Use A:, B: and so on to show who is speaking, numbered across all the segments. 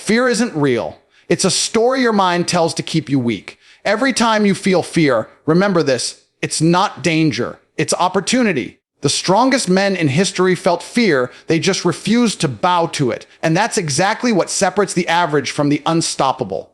A: Fear isn't real. It's a story your mind tells to keep you weak. Every time you feel fear, remember this: it's not danger, it's opportunity. The strongest men in history felt fear, they just refused to bow to it. And that's exactly what separates the average from the unstoppable.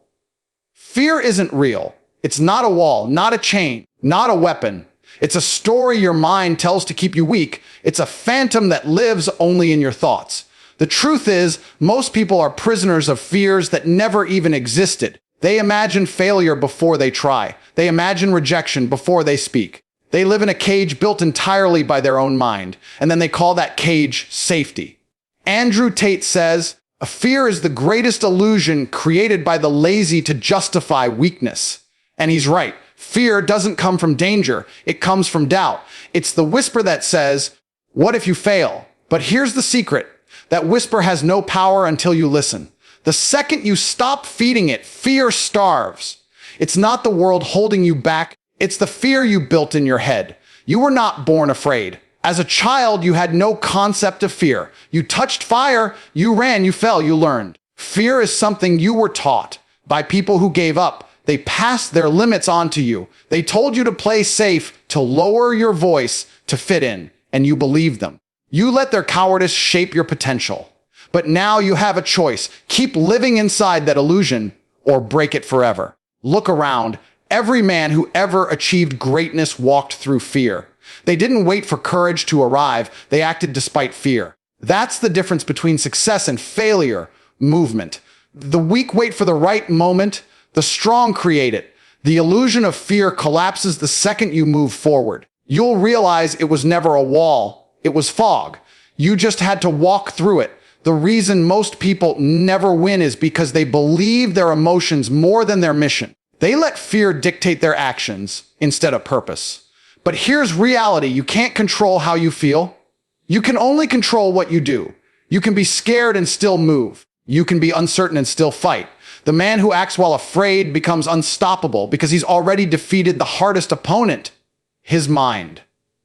A: Fear isn't real. It's not a wall, not a chain, not a weapon. It's a story your mind tells to keep you weak. It's a phantom that lives only in your thoughts. The truth is, most people are prisoners of fears that never even existed. They imagine failure before they try. They imagine rejection before they speak. They live in a cage built entirely by their own mind, and then they call that cage safety. Andrew Tate says, "A fear is the greatest illusion created by the lazy to justify weakness." And he's right. Fear doesn't come from danger. It comes from doubt. It's the whisper that says, "What if you fail?" But here's the secret. That whisper has no power until you listen. The second you stop feeding it, fear starves. It's not the world holding you back. It's the fear you built in your head. You were not born afraid. As a child, you had no concept of fear. You touched fire, you ran, you fell, you learned. Fear is something you were taught by people who gave up. They passed their limits on to you. They told you to play safe, to lower your voice, to fit in, and you believed them. You let their cowardice shape your potential. But now you have a choice. Keep living inside that illusion or break it forever. Look around. Every man who ever achieved greatness walked through fear. They didn't wait for courage to arrive. They acted despite fear. That's the difference between success and failure. Movement. The weak wait for the right moment. The strong create it. The illusion of fear collapses the second you move forward. You'll realize it was never a wall. It was fog. You just had to walk through it. The reason most people never win is because they believe their emotions more than their mission. They let fear dictate their actions instead of purpose. But here's reality. You can't control how you feel. You can only control what you do. You can be scared and still move. You can be uncertain and still fight. The man who acts while afraid becomes unstoppable because he's already defeated the hardest opponent, his mind.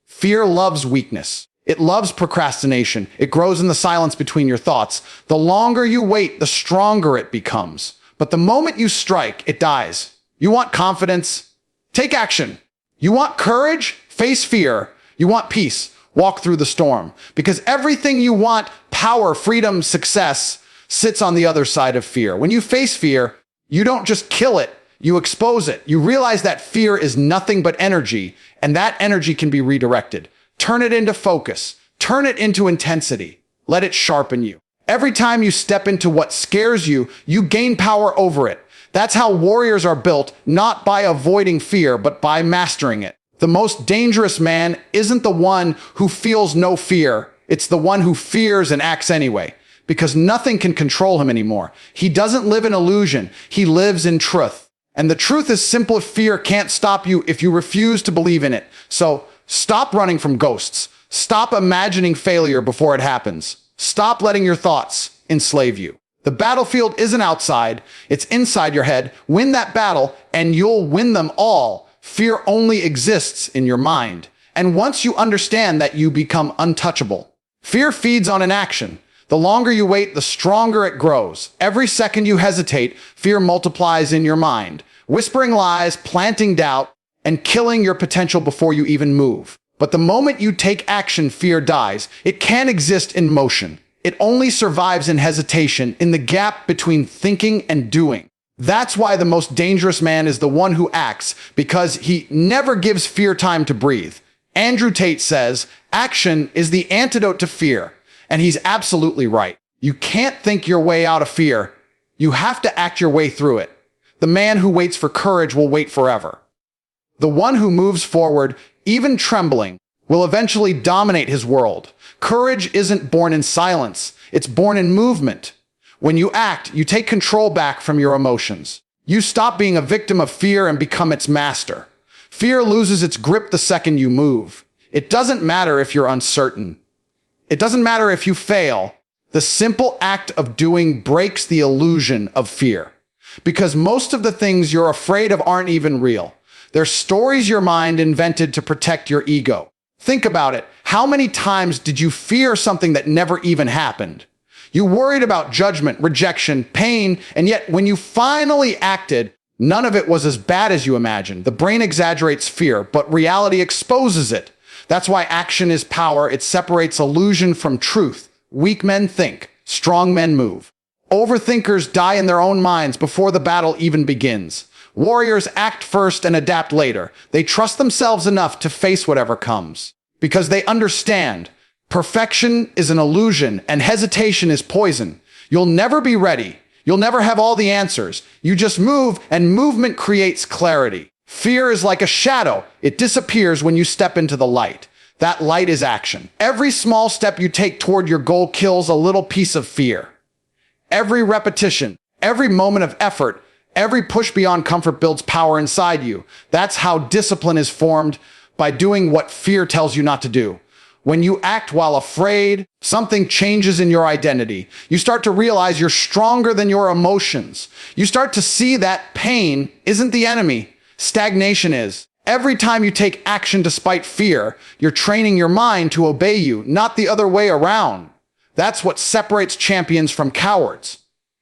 A: Fear loves weakness. It loves procrastination. It grows in the silence between your thoughts. The longer you wait, the stronger it becomes. But the moment you strike, it dies. You want confidence? Take action. You want courage? Face fear. You want peace? Walk through the storm. Because everything you want, power, freedom, success, sits on the other side of fear. When you face fear, you don't just kill it, you expose it. You realize that fear is nothing but energy, and that energy can be redirected. Turn it into focus. Turn it into intensity. Let it sharpen you. Every time you step into what scares you, you gain power over it. That's how warriors are built, not by avoiding fear, but by mastering it. The most dangerous man isn't the one who feels no fear. It's the one who fears and acts anyway, because nothing can control him anymore. He doesn't live in illusion. He lives in truth. And the truth is simple. Fear can't stop you if you refuse to believe in it. So stop running from ghosts. Stop imagining failure before it happens. Stop letting your thoughts enslave you. The battlefield isn't outside, it's inside your head. Win that battle, and you'll win them all. Fear only exists in your mind. And once you understand that, you become untouchable. Fear feeds on inaction. The longer you wait, the stronger it grows. Every second you hesitate, fear multiplies in your mind, whispering lies, planting doubt, and killing your potential before you even move. But the moment you take action, fear dies. It can't exist in motion. It only survives in hesitation, in the gap between thinking and doing. That's why the most dangerous man is the one who acts, because he never gives fear time to breathe. Andrew Tate says, action is the antidote to fear. And he's absolutely right. You can't think your way out of fear. You have to act your way through it. The man who waits for courage will wait forever. The one who moves forward, even trembling, will eventually dominate his world. Courage isn't born in silence. It's born in movement. When you act, you take control back from your emotions. You stop being a victim of fear and become its master. Fear loses its grip the second you move. It doesn't matter if you're uncertain. It doesn't matter if you fail. The simple act of doing breaks the illusion of fear. Because most of the things you're afraid of aren't even real. They're stories your mind invented to protect your ego. Think about it. How many times did you fear something that never even happened? You worried about judgment, rejection, pain, and yet when you finally acted, none of it was as bad as you imagined. The brain exaggerates fear, but reality exposes it. That's why action is power. It separates illusion from truth. Weak men think, strong men move. Overthinkers die in their own minds before the battle even begins. Warriors act first and adapt later. They trust themselves enough to face whatever comes. Because they understand perfection is an illusion and hesitation is poison. You'll never be ready. You'll never have all the answers. You just move, and movement creates clarity. Fear is like a shadow. It disappears when you step into the light. That light is action. Every small step you take toward your goal kills a little piece of fear. Every repetition, every moment of effort, every push beyond comfort builds power inside you. That's how discipline is formed, by doing what fear tells you not to do. When you act while afraid, something changes in your identity. You start to realize you're stronger than your emotions. You start to see that pain isn't the enemy. Stagnation is. Every time you take action despite fear, you're training your mind to obey you, not the other way around. That's what separates champions from cowards.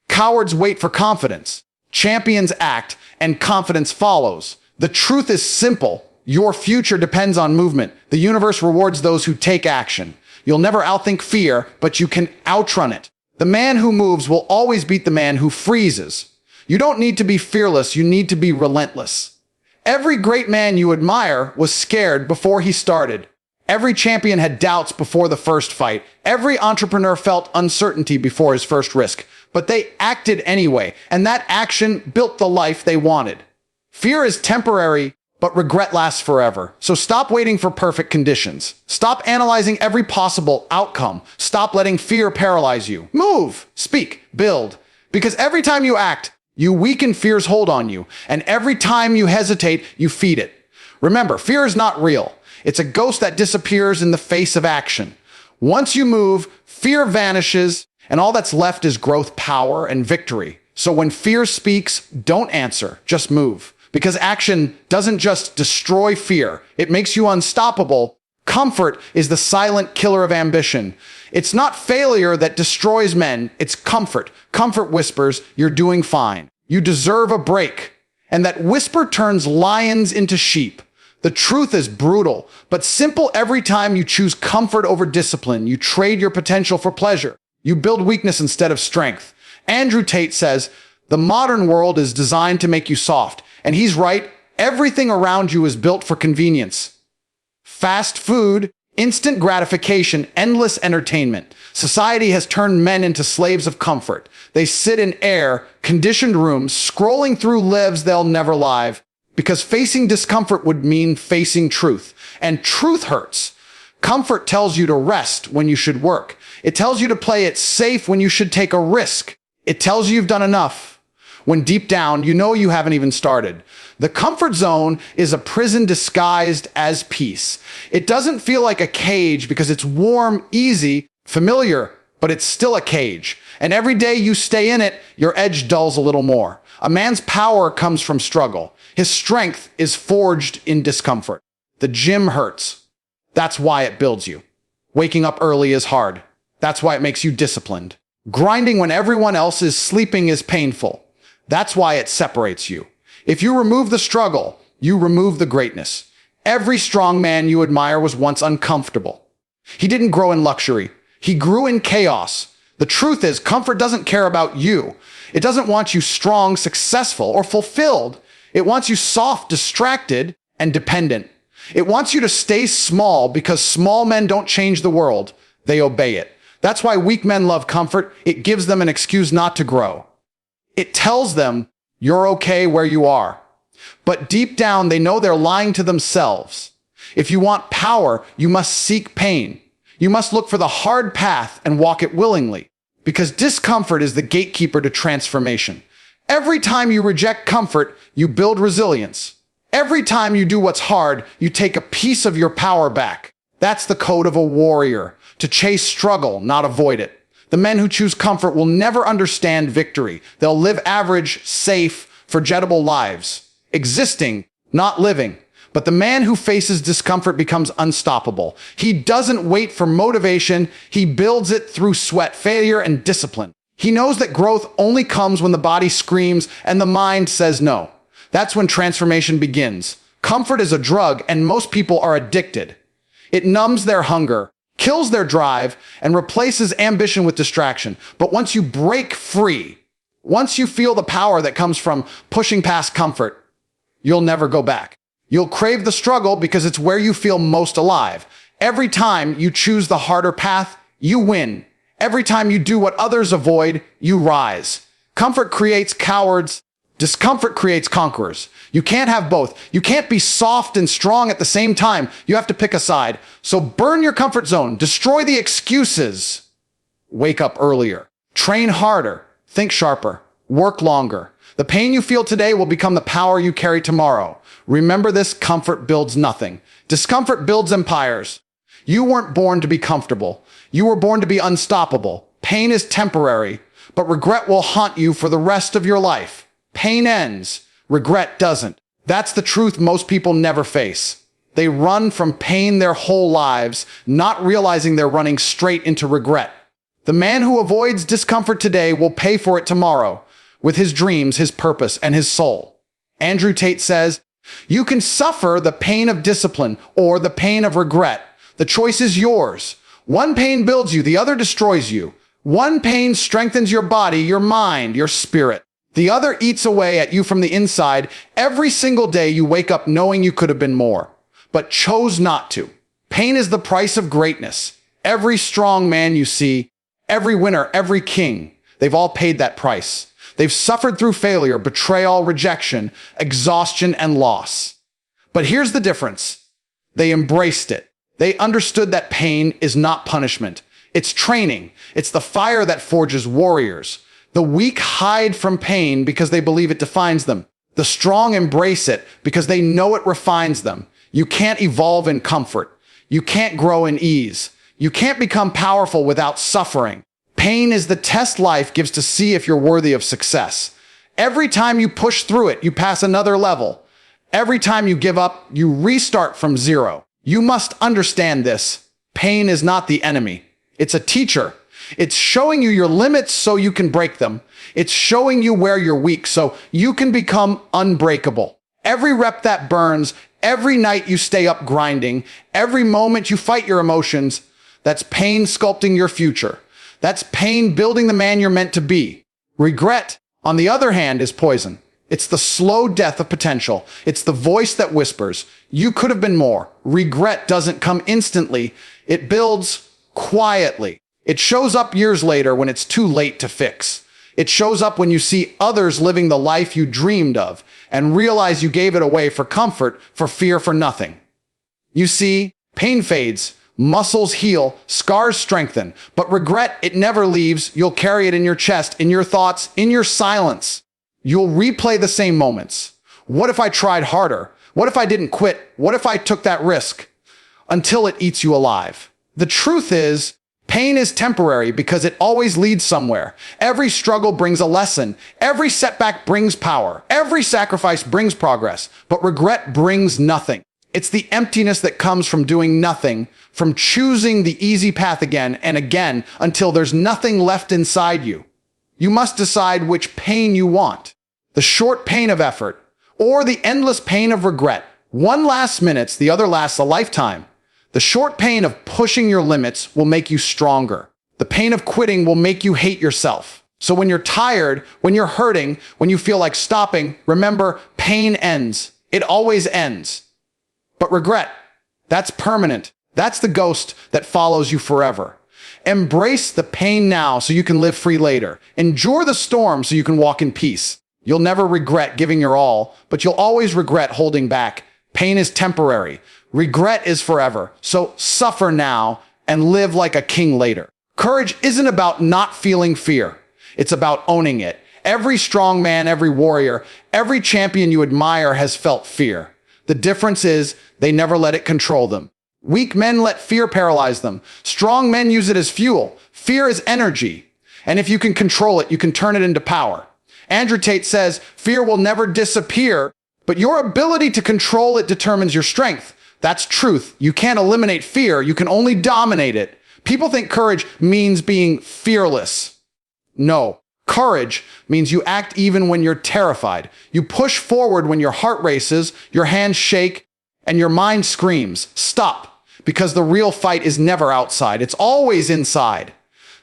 A: Cowards wait for confidence. Champions act, and confidence follows. The truth is simple. Your future depends on movement. The universe rewards those who take action. You'll never outthink fear, but you can outrun it. The man who moves will always beat the man who freezes. You don't need to be fearless, you need to be relentless. Every great man you admire was scared before he started. Every champion had doubts before the first fight. Every entrepreneur felt uncertainty before his first risk. But they acted anyway, and that action built the life they wanted. Fear is temporary, but regret lasts forever. So stop waiting for perfect conditions. Stop analyzing every possible outcome. Stop letting fear paralyze you. Move, speak, build. Because every time you act, you weaken fear's hold on you. And every time you hesitate, you feed it. Remember, fear is not real. It's a ghost that disappears in the face of action. Once you move, fear vanishes, and all that's left is growth, power, and victory. So when fear speaks, don't answer, just move. Because action doesn't just destroy fear, it makes you unstoppable. Comfort is the silent killer of ambition. It's not failure that destroys men, it's comfort. Comfort whispers, you're doing fine. You deserve a break. And that whisper turns lions into sheep. The truth is brutal, but simple. Every time you choose comfort over discipline, you trade your potential for pleasure. You build weakness instead of strength. Andrew Tate says, the modern world is designed to make you soft. And he's right, everything around you is built for convenience. Fast food, instant gratification, endless entertainment. Society has turned men into slaves of comfort. They sit in air-conditioned rooms, scrolling through lives they'll never live. Because facing discomfort would mean facing truth. And truth hurts. Comfort tells you to rest when you should work. It tells you to play it safe when you should take a risk. It tells you you've done enough, when deep down, you know you haven't even started. The comfort zone is a prison disguised as peace. It doesn't feel like a cage because it's warm, easy, familiar, but it's still a cage. And every day you stay in it, your edge dulls a little more. A man's power comes from struggle. His strength is forged in discomfort. The gym hurts. That's why it builds you. Waking up early is hard. That's why it makes you disciplined. Grinding when everyone else is sleeping is painful. That's why it separates you. If you remove the struggle, you remove the greatness. Every strong man you admire was once uncomfortable. He didn't grow in luxury. He grew in chaos. The truth is, comfort doesn't care about you. It doesn't want you strong, successful, or fulfilled. It wants you soft, distracted, and dependent. It wants you to stay small because small men don't change the world. They obey it. That's why weak men love comfort. It gives them an excuse not to grow. It tells them you're okay where you are. But deep down, they know they're lying to themselves. If you want power, you must seek pain. You must look for the hard path and walk it willingly. Because discomfort is the gatekeeper to transformation. Every time you reject comfort, you build resilience. Every time you do what's hard, you take a piece of your power back. That's the code of a warrior, to chase struggle, not avoid it. The men who choose comfort will never understand victory. They'll live average, safe, forgettable lives. Existing, not living. But the man who faces discomfort becomes unstoppable. He doesn't wait for motivation. He builds it through sweat, failure, and discipline. He knows that growth only comes when the body screams and the mind says no. That's when transformation begins. Comfort is a drug, and most people are addicted. It numbs their hunger, kills their drive, and replaces ambition with distraction. But once you break free, once you feel the power that comes from pushing past comfort, you'll never go back. You'll crave the struggle because it's where you feel most alive. Every time you choose the harder path, you win. Every time you do what others avoid, you rise. Comfort creates cowards. Discomfort creates conquerors. You can't have both. You can't be soft and strong at the same time. You have to pick a side. So burn your comfort zone. Destroy the excuses. Wake up earlier. Train harder. Think sharper. Work longer. The pain you feel today will become the power you carry tomorrow. Remember this: comfort builds nothing. Discomfort builds empires. You weren't born to be comfortable. You were born to be unstoppable. Pain is temporary, but regret will haunt you for the rest of your life. Pain ends. Regret doesn't. That's the truth most people never face. They run from pain their whole lives, not realizing they're running straight into regret. The man who avoids discomfort today will pay for it tomorrow, with his dreams, his purpose, and his soul. Andrew Tate says, "You can suffer the pain of discipline or the pain of regret. The choice is yours. One pain builds you, the other destroys you. One pain strengthens your body, your mind, your spirit. The other eats away at you from the inside. Every single day you wake up knowing you could have been more, but chose not to. Pain is the price of greatness. Every strong man you see, every winner, every king, they've all paid that price. They've suffered through failure, betrayal, rejection, exhaustion, and loss. But here's the difference. They embraced it. They understood that pain is not punishment. It's training. It's the fire that forges warriors. The weak hide from pain because they believe it defines them. The strong embrace it because they know it refines them. You can't evolve in comfort. You can't grow in ease. You can't become powerful without suffering. Pain is the test life gives to see if you're worthy of success. Every time you push through it, you pass another level. Every time you give up, you restart from zero. You must understand this. Pain is not the enemy. It's a teacher. It's showing you your limits so you can break them. It's showing you where you're weak so you can become unbreakable. Every rep that burns, every night you stay up grinding, every moment you fight your emotions, that's pain sculpting your future. That's pain building the man you're meant to be. Regret, on the other hand, is poison. It's the slow death of potential. It's the voice that whispers, you could have been more. Regret doesn't come instantly. It builds quietly. It shows up years later when it's too late to fix. It shows up when you see others living the life you dreamed of and realize you gave it away for comfort, for fear, for nothing. You see, pain fades, muscles heal, scars strengthen, but regret, it never leaves. You'll carry it in your chest, in your thoughts, in your silence. You'll replay the same moments. What if I tried harder? What if I didn't quit? What if I took that risk? Until it eats you alive. The truth is, pain is temporary because it always leads somewhere. Every struggle brings a lesson. Every setback brings power. Every sacrifice brings progress. But regret brings nothing. It's the emptiness that comes from doing nothing, from choosing the easy path again and again until there's nothing left inside you. You must decide which pain you want. The short pain of effort or the endless pain of regret. One lasts minutes, the other lasts a lifetime. The short pain of pushing your limits will make you stronger. The pain of quitting will make you hate yourself. So when you're tired, when you're hurting, when you feel like stopping, remember, pain ends. It always ends. But regret, that's permanent. That's the ghost that follows you forever. Embrace the pain now so you can live free later. Endure the storm so you can walk in peace. You'll never regret giving your all, but you'll always regret holding back. Pain is temporary. Regret is forever. So suffer now and live like a king later. Courage isn't about not feeling fear. It's about owning it. Every strong man, every warrior, every champion you admire has felt fear. The difference is they never let it control them. Weak men let fear paralyze them. Strong men use it as fuel. Fear is energy. And if you can control it, you can turn it into power. Andrew Tate says, fear will never disappear, But your ability to control it determines your strength. That's truth. You can't eliminate fear. You can only dominate it. People think courage means being fearless. No. Courage means you act even when you're terrified. You push forward when your heart races, your hands shake, and your mind screams, stop, because the real fight is never outside. It's always inside.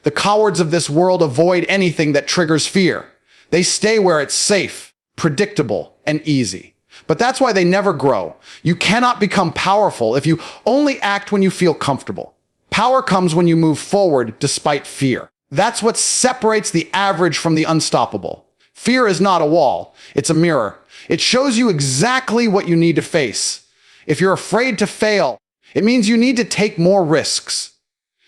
A: The cowards of this world avoid anything that triggers fear. They stay where it's safe, predictable, and easy. But that's why they never grow. You cannot become powerful if you only act when you feel comfortable. Power comes when you move forward despite fear. That's what separates the average from the unstoppable. Fear is not a wall. It's a mirror. It shows you exactly what you need to face. If you're afraid to fail, it means you need to take more risks.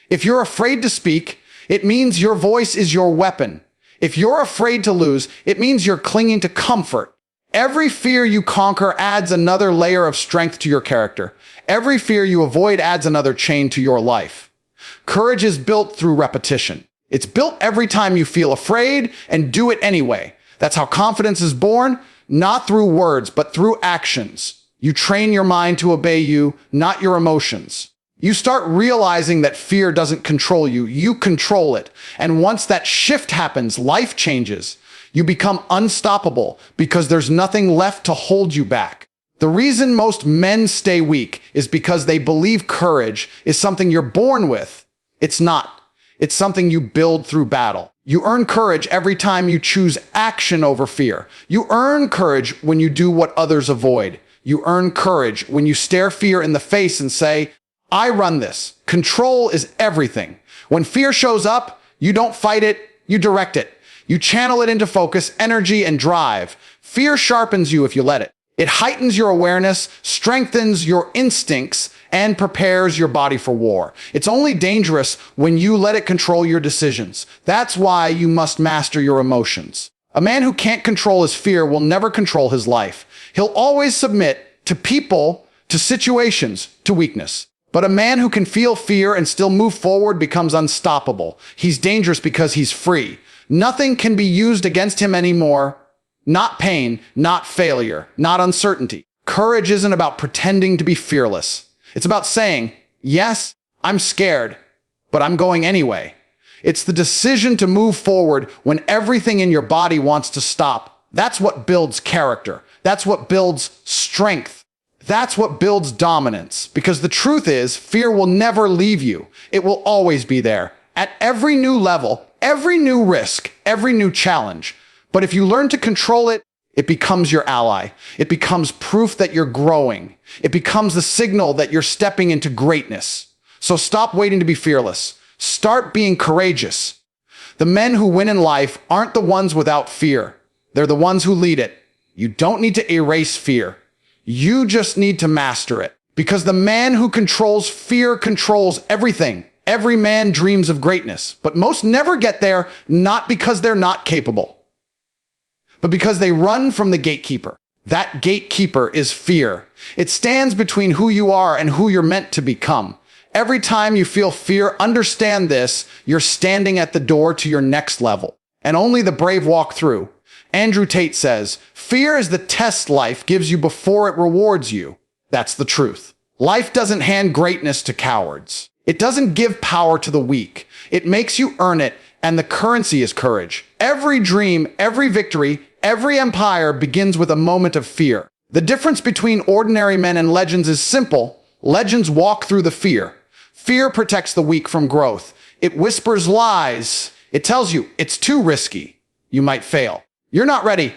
A: If you're afraid to speak, it means your voice is your weapon. If you're afraid to lose, it means you're clinging to comfort. Every fear you conquer adds another layer of strength to your character. Every fear you avoid adds another chain to your life. Courage is built through repetition. It's built every time you feel afraid and do it anyway. That's how confidence is born, not through words, but through actions. You train your mind to obey you, not your emotions. You start realizing that fear doesn't control you, you control it. And once that shift happens, life changes. You become unstoppable because there's nothing left to hold you back. The reason most men stay weak is because they believe courage is something you're born with. It's not. It's something you build through battle. You earn courage every time you choose action over fear. You earn courage when you do what others avoid. You earn courage when you stare fear in the face and say, I run this. Control is everything. When fear shows up, you don't fight it, you direct it. You channel it into focus, energy, and drive. Fear sharpens you if you let it. It heightens your awareness, strengthens your instincts, and prepares your body for war. It's only dangerous when you let it control your decisions. That's why you must master your emotions. A man who can't control his fear will never control his life. He'll always submit to people, to situations, to weakness. But a man who can feel fear and still move forward becomes unstoppable. He's dangerous because he's free. Nothing can be used against him anymore. Not pain, not failure, not uncertainty. Courage isn't about pretending to be fearless. It's about saying, yes, I'm scared, but I'm going anyway. It's the decision to move forward when everything in your body wants to stop. That's what builds character. That's what builds strength. That's what builds dominance. Because the truth is, fear will never leave you. It will always be there. At every new level, every new risk, every new challenge. But if you learn to control it, it becomes your ally. It becomes proof that you're growing. It becomes the signal that you're stepping into greatness. So stop waiting to be fearless. Start being courageous. The men who win in life aren't the ones without fear. They're the ones who lead it. You don't need to erase fear. You just need to master it. Because the man who controls fear controls everything. Every man dreams of greatness, but most never get there, not because they're not capable, but because they run from the gatekeeper. That gatekeeper is fear. It stands between who you are and who you're meant to become. Every time you feel fear, understand this, you're standing at the door to your next level. And only the brave walk through. Andrew Tate says, fear is the test life gives you before it rewards you. That's the truth. Life doesn't hand greatness to cowards. It doesn't give power to the weak. It makes you earn it, and the currency is courage. Every dream, every victory, every empire begins with a moment of fear. The difference between ordinary men and legends is simple. Legends walk through the fear. Fear protects the weak from growth. It whispers lies. It tells you it's too risky. You might fail. You're not ready.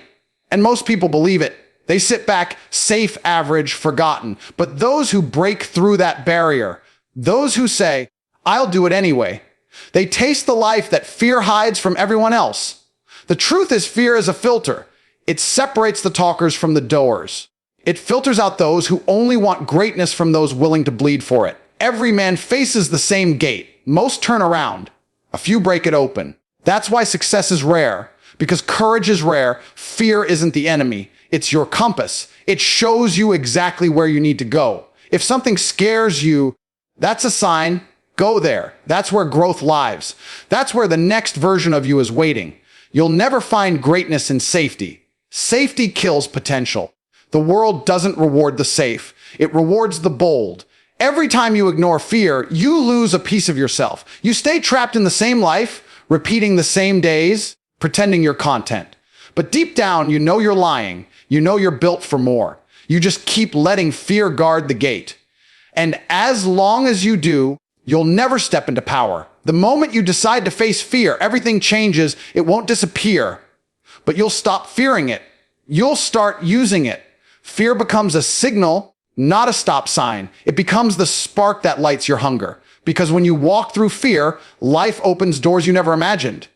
A: And most people believe it. They sit back, safe, average, forgotten. But those who break through that barrier, those who say, I'll do it anyway, they taste the life that fear hides from everyone else. The truth is, fear is a filter. It separates the talkers from the doers. It filters out those who only want greatness from those willing to bleed for it. Every man faces the same gate. Most turn around. A few break it open. That's why success is rare. Because courage is rare. Fear isn't the enemy. It's your compass. It shows you exactly where you need to go. If something scares you, that's a sign. Go there. That's where growth lies. That's where the next version of you is waiting. You'll never find greatness in safety. Safety kills potential. The world doesn't reward the safe. It rewards the bold. Every time you ignore fear, you lose a piece of yourself. You stay trapped in the same life, repeating the same days, pretending you're content. But deep down, you know you're lying. You know you're built for more. You just keep letting fear guard the gate. And as long as you do, you'll never step into power. The moment you decide to face fear, everything changes. It won't disappear, but you'll stop fearing it. You'll start using it. Fear becomes a signal, not a stop sign. It becomes the spark that lights your hunger. Because when you walk through fear, life opens doors you never imagined.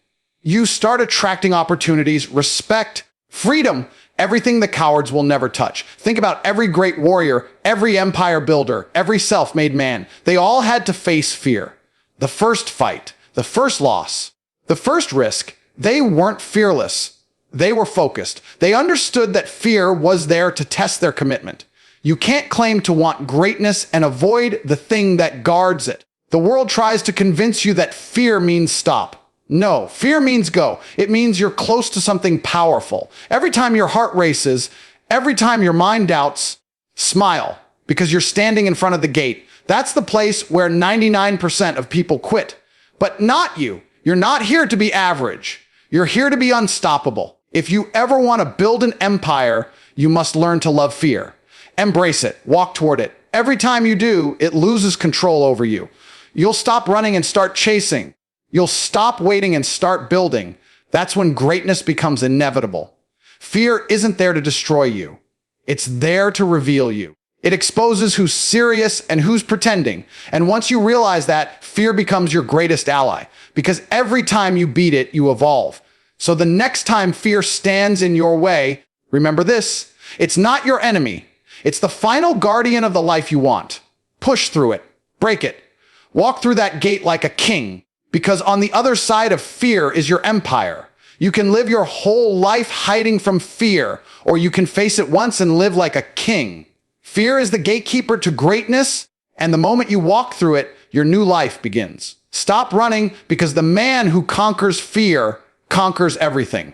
A: You start attracting opportunities, respect, freedom, everything the cowards will never touch. Think about every great warrior, every empire builder, every self-made man. They all had to face fear. The first fight, the first loss, the first risk. They weren't fearless. They were focused. They understood that fear was there to test their commitment. You can't claim to want greatness and avoid the thing that guards it. The world tries to convince you that fear means stop. No, fear means go. It means you're close to something powerful. Every time your heart races, every time your mind doubts, smile, because you're standing in front of the gate. That's the place where 99% of people quit. But not you. You're not here to be average. You're here to be unstoppable. If you ever want to build an empire, you must learn to love fear. Embrace it. Walk toward it. Every time you do, it loses control over you. You'll stop running and start chasing. You'll stop waiting and start building. That's when greatness becomes inevitable. Fear isn't there to destroy you. It's there to reveal you. It exposes who's serious and who's pretending. And once you realize that, fear becomes your greatest ally. Because every time you beat it, you evolve. So the next time fear stands in your way, remember this: it's not your enemy. It's the final guardian of the life you want. Push through it. Break it. Walk through that gate like a king. Because on the other side of fear is your empire. You can live your whole life hiding from fear, or you can face it once and live like a king. Fear is the gatekeeper to greatness, and the moment you walk through it, your new life begins. Stop running, because the man who conquers fear conquers everything.